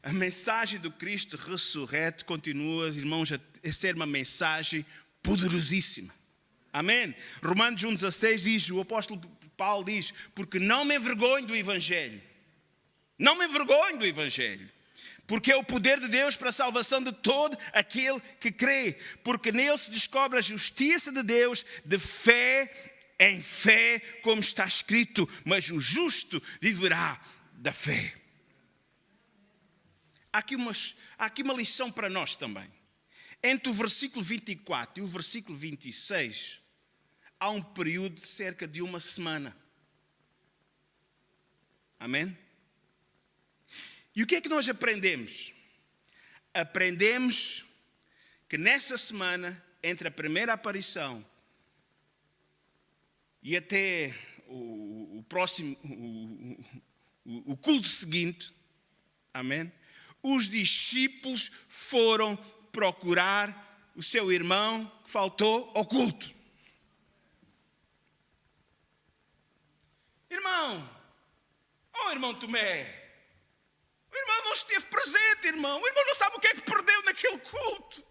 A mensagem do Cristo ressurreto continua, irmãos, a ser uma mensagem poderosíssima. Amém? Romanos 1,16 diz, o apóstolo Paulo diz, porque não me envergonho do Evangelho. Não me envergonho do Evangelho. Porque é o poder de Deus para a salvação de todo aquele que crê. Porque nele se descobre a justiça de Deus de fé em fé, como está escrito. Mas o justo viverá da fé. Há aqui uma lição para nós também. Entre o versículo 24 e o versículo 26, há um período de cerca de uma semana. Amém? E o que é que nós aprendemos? Aprendemos que nessa semana, entre a primeira aparição e até o próximo, o culto seguinte, amém? Os discípulos foram procurar o seu irmão que faltou ao culto. Irmão Tomé, o irmão não esteve presente, irmão. O irmão não sabe o que é que perdeu naquele culto.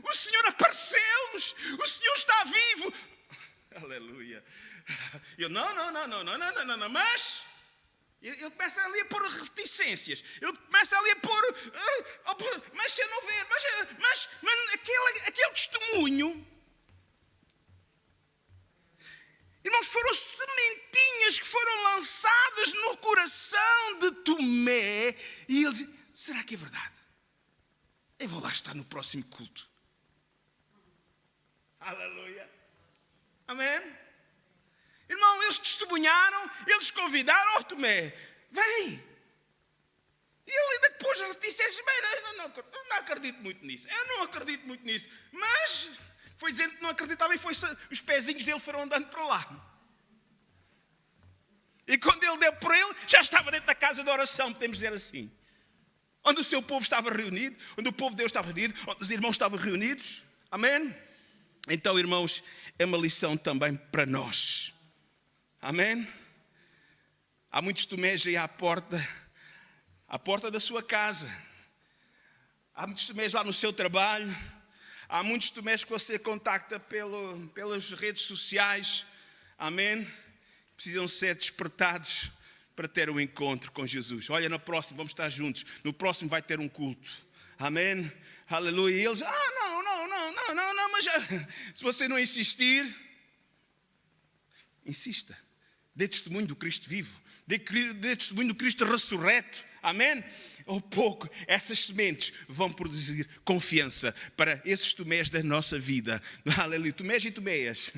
O Senhor apareceu-nos, o Senhor está vivo. Aleluia. Eu, não, mas... Ele começa ali a pôr reticências. Ele começa ali a pôr... mas se eu não ver... Mas aquele testemunho... Irmãos, foram sementinhas que foram lançadas no coração de Tomé. E ele diz, será que é verdade? Eu vou lá estar no próximo culto. Aleluia. Amém? Irmão, eles testemunharam, eles convidaram, Tomé, vem. E ele depois disse, bem, eu não acredito muito nisso. Eu não acredito muito nisso. Mas foi dizendo que não acreditava e os pezinhos dele foram andando para lá. E quando ele deu por ele, já estava dentro da casa de oração, podemos dizer assim. Onde o seu povo estava reunido, onde o povo de Deus estava reunido, onde os irmãos estavam reunidos. Amém? Então, irmãos, é uma lição também para nós. Amém? Há muitos Tomés aí à porta da sua casa. Há muitos Tomés lá no seu trabalho. Há muitos Tomés que você contacta pelas redes sociais. Amém? Precisam ser despertados para ter um encontro com Jesus. Olha, no próximo vamos estar juntos. No próximo vai ter um culto. Amém? Aleluia. E eles, não, mas se você não insistir, insista. Dê testemunho do Cristo vivo. Dê testemunho do Cristo ressurreto. Amém? Ou pouco, essas sementes vão produzir confiança para esses Tomés da nossa vida. Aleluia. Tomés e Toméias,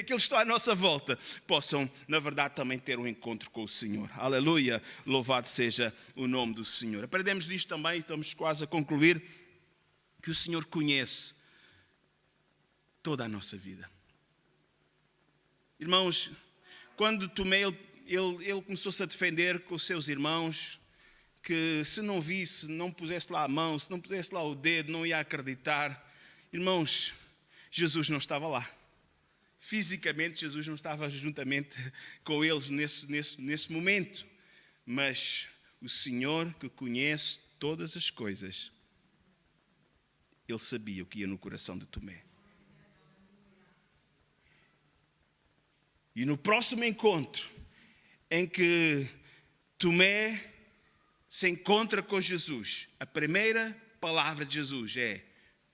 que eles estão à nossa volta, possam, na verdade, também ter um encontro com o Senhor. Aleluia. Louvado seja o nome do Senhor. Aprendemos disto também, estamos quase a concluir, que o Senhor conhece toda a nossa vida. Irmãos, quando Tomé, ele começou-se a defender com os seus irmãos, que se não visse, não pusesse lá a mão, se não pusesse lá o dedo, não ia acreditar. Irmãos, Jesus não estava lá. Fisicamente, Jesus não estava juntamente com eles nesse momento. Mas o Senhor, que conhece todas as coisas, Ele sabia o que ia no coração de Tomé. E no próximo encontro, em que Tomé se encontra com Jesus, a primeira palavra de Jesus é: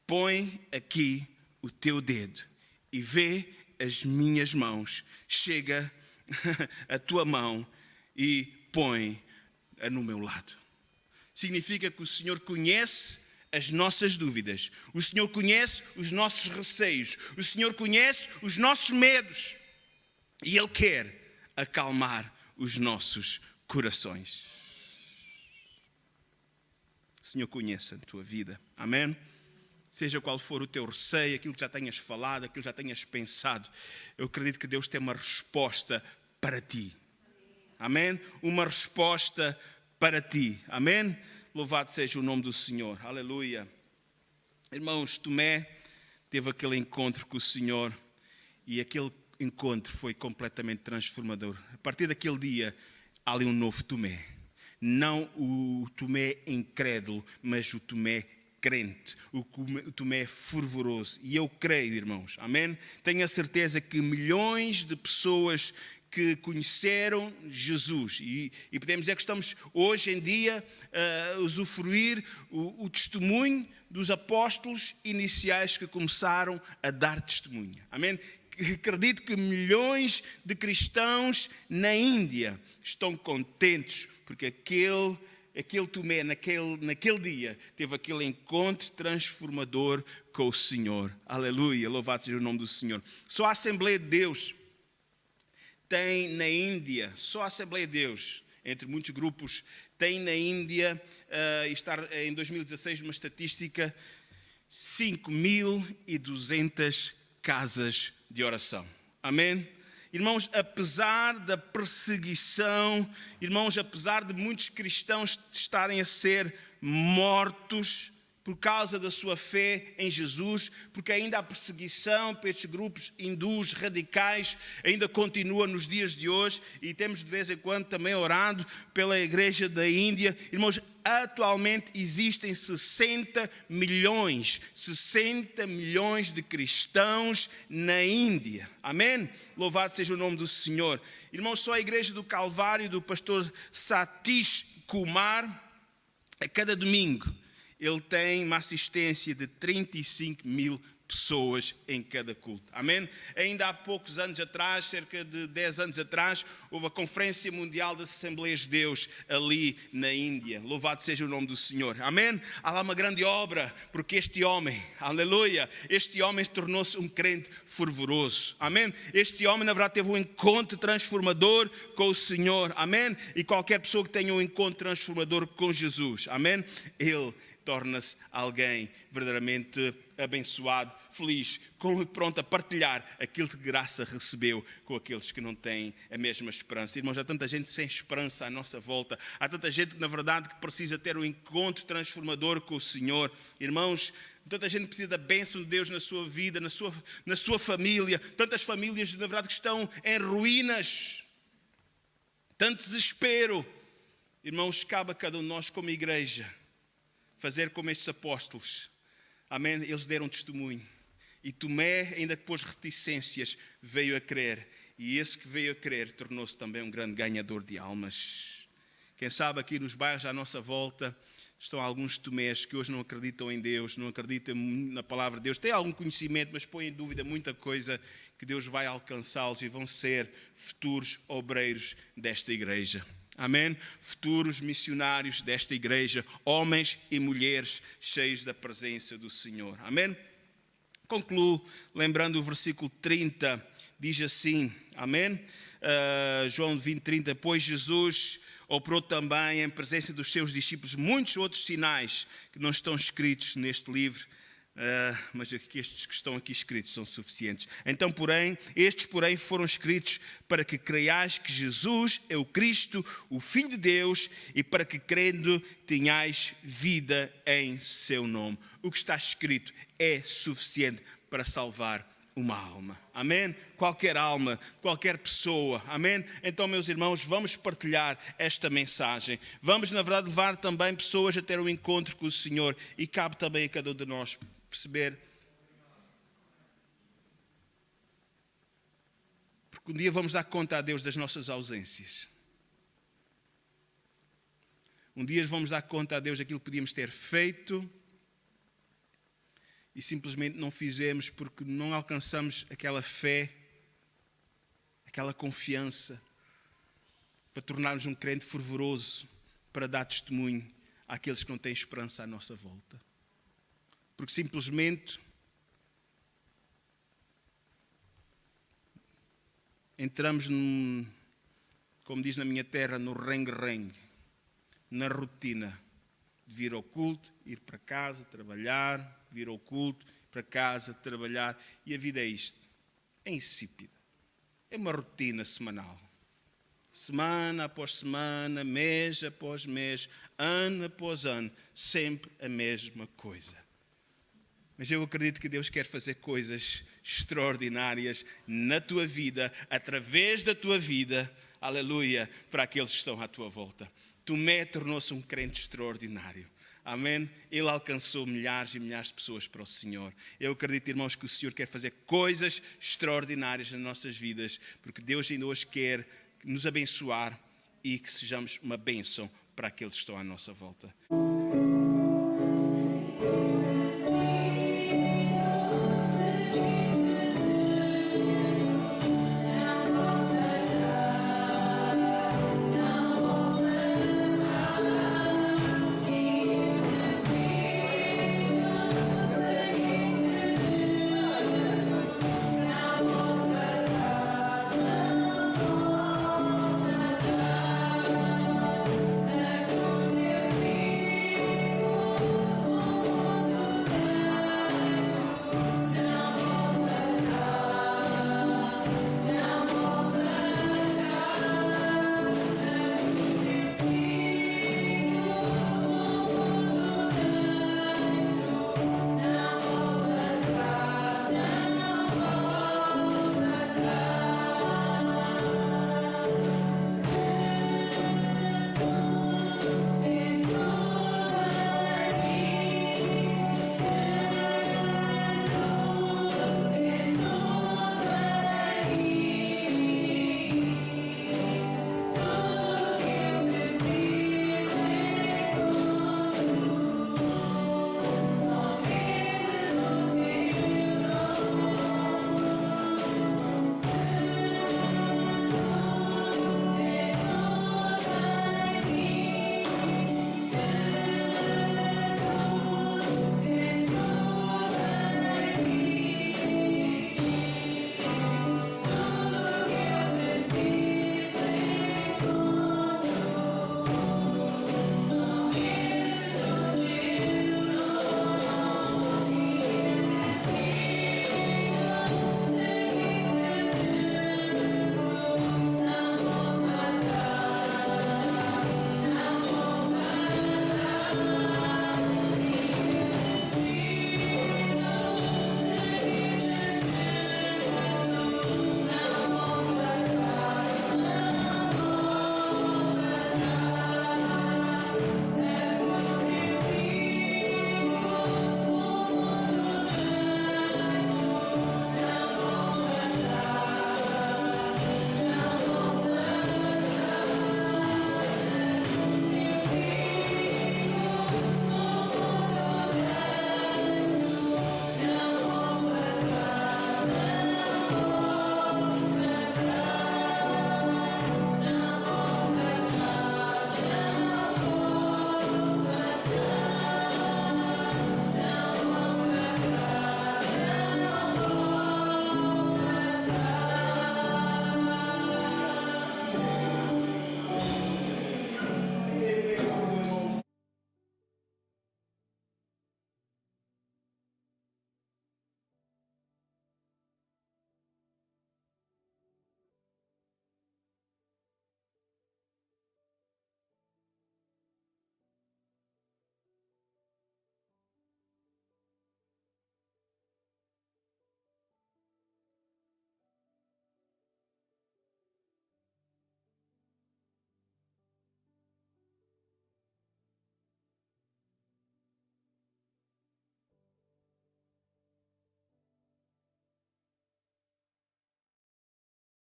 põe aqui o teu dedo e vê as minhas mãos. Chega a tua mão e põe-a no meu lado. Significa que o Senhor conhece as nossas dúvidas. O Senhor conhece os nossos receios. O Senhor conhece os nossos medos. E Ele quer acalmar os nossos corações. O Senhor conhece a tua vida. Amém? Seja qual for o teu receio, aquilo que já tenhas falado, aquilo que já tenhas pensado, eu acredito que Deus tem uma resposta para ti. Amém? Uma resposta para ti. Amém? Louvado seja o nome do Senhor. Aleluia. Irmãos, Tomé teve aquele encontro com o Senhor e aquele encontro foi completamente transformador. A partir daquele dia, há ali um novo Tomé. Não o Tomé incrédulo, mas o Tomé crente, o Tomé é fervoroso. E eu creio, irmãos, amém? Tenho a certeza que milhões de pessoas que conheceram Jesus, e podemos dizer que estamos hoje em dia a usufruir o testemunho dos apóstolos iniciais que começaram a dar testemunho. Amém? Acredito que milhões de cristãos na Índia estão contentes porque aquele Tomé, naquele dia, teve aquele encontro transformador com o Senhor. Aleluia, louvado seja o nome do Senhor. Só a Assembleia de Deus tem na Índia, só a Assembleia de Deus, entre muitos grupos, tem na Índia, está em 2016 uma estatística, 5.200 casas de oração. Amém? Irmãos, apesar da perseguição, irmãos, apesar de muitos cristãos estarem a ser mortos por causa da sua fé em Jesus, porque ainda a perseguição para estes grupos hindus radicais ainda continua nos dias de hoje, e temos de vez em quando também orado pela igreja da Índia. Irmãos, atualmente existem 60 milhões de cristãos na Índia. Amém? Louvado seja o nome do Senhor. Irmãos, só a igreja do Calvário do pastor Satish Kumar, a cada domingo, ele tem uma assistência de 35 mil pessoas em cada culto. Amém? Ainda há poucos anos atrás, cerca de 10 anos atrás, houve a Conferência Mundial das Assembleias de Deus ali na Índia. Louvado seja o nome do Senhor. Amém? Há lá uma grande obra, porque este homem, aleluia, este homem tornou-se um crente fervoroso. Amém? Este homem, na verdade, teve um encontro transformador com o Senhor. Amém? E qualquer pessoa que tenha um encontro transformador com Jesus, amém? Ele torna-se alguém verdadeiramente abençoado, feliz, pronto a partilhar aquilo que graça recebeu com aqueles que não têm a mesma esperança. Irmãos, há tanta gente sem esperança à nossa volta, há tanta gente, na verdade, que precisa ter um encontro transformador com o Senhor. Irmãos, tanta gente precisa da bênção de Deus na sua vida, na sua família, tantas famílias, na verdade, que estão em ruínas, tanto desespero. Irmãos, cabe a cada um de nós como igreja fazer como estes apóstolos. Amém? Eles deram testemunho. E Tomé, ainda que pôs reticências, veio a crer. E esse que veio a crer tornou-se também um grande ganhador de almas. Quem sabe aqui nos bairros à nossa volta estão alguns Tomés que hoje não acreditam em Deus, não acreditam na palavra de Deus. Têm algum conhecimento, mas põem em dúvida muita coisa, que Deus vai alcançá-los e vão ser futuros obreiros desta igreja. Amém? Futuros missionários desta igreja, homens e mulheres cheios da presença do Senhor. Amém? Concluo lembrando o versículo 30, diz assim, amém? João 20, 30, pois Jesus operou também em presença dos seus discípulos muitos outros sinais que não estão escritos neste livro, mas estes que estão aqui escritos são suficientes. Então, estes foram escritos para que creiais que Jesus é o Cristo, o Filho de Deus, e para que crendo tenhais vida em seu nome. O que está escrito é suficiente para salvar uma alma. Amém? Qualquer alma, qualquer pessoa. Amém? Então, meus irmãos, vamos partilhar esta mensagem. Vamos, na verdade, levar também pessoas a ter um encontro com o Senhor, e cabe também a cada um de nós perceber, porque um dia vamos dar conta a Deus das nossas ausências. Um dia vamos dar conta a Deus daquilo que podíamos ter feito e simplesmente não fizemos porque não alcançamos aquela fé, aquela confiança para tornarmos um crente fervoroso, para dar testemunho àqueles que não têm esperança à nossa volta. Porque simplesmente entramos, como diz na minha terra, no rengue-rengue, na rotina de vir ao culto, ir para casa, trabalhar, vir ao culto, para casa, trabalhar, e a vida é isto, é insípida, é uma rotina semanal. Semana após semana, mês após mês, ano após ano, sempre a mesma coisa. Mas eu acredito que Deus quer fazer coisas extraordinárias na tua vida, através da tua vida, aleluia, para aqueles que estão à tua volta. Tomé tornou-se um crente extraordinário. Amém? Ele alcançou milhares e milhares de pessoas para o Senhor. Eu acredito, irmãos, que o Senhor quer fazer coisas extraordinárias nas nossas vidas, porque Deus ainda hoje quer nos abençoar e que sejamos uma bênção para aqueles que estão à nossa volta.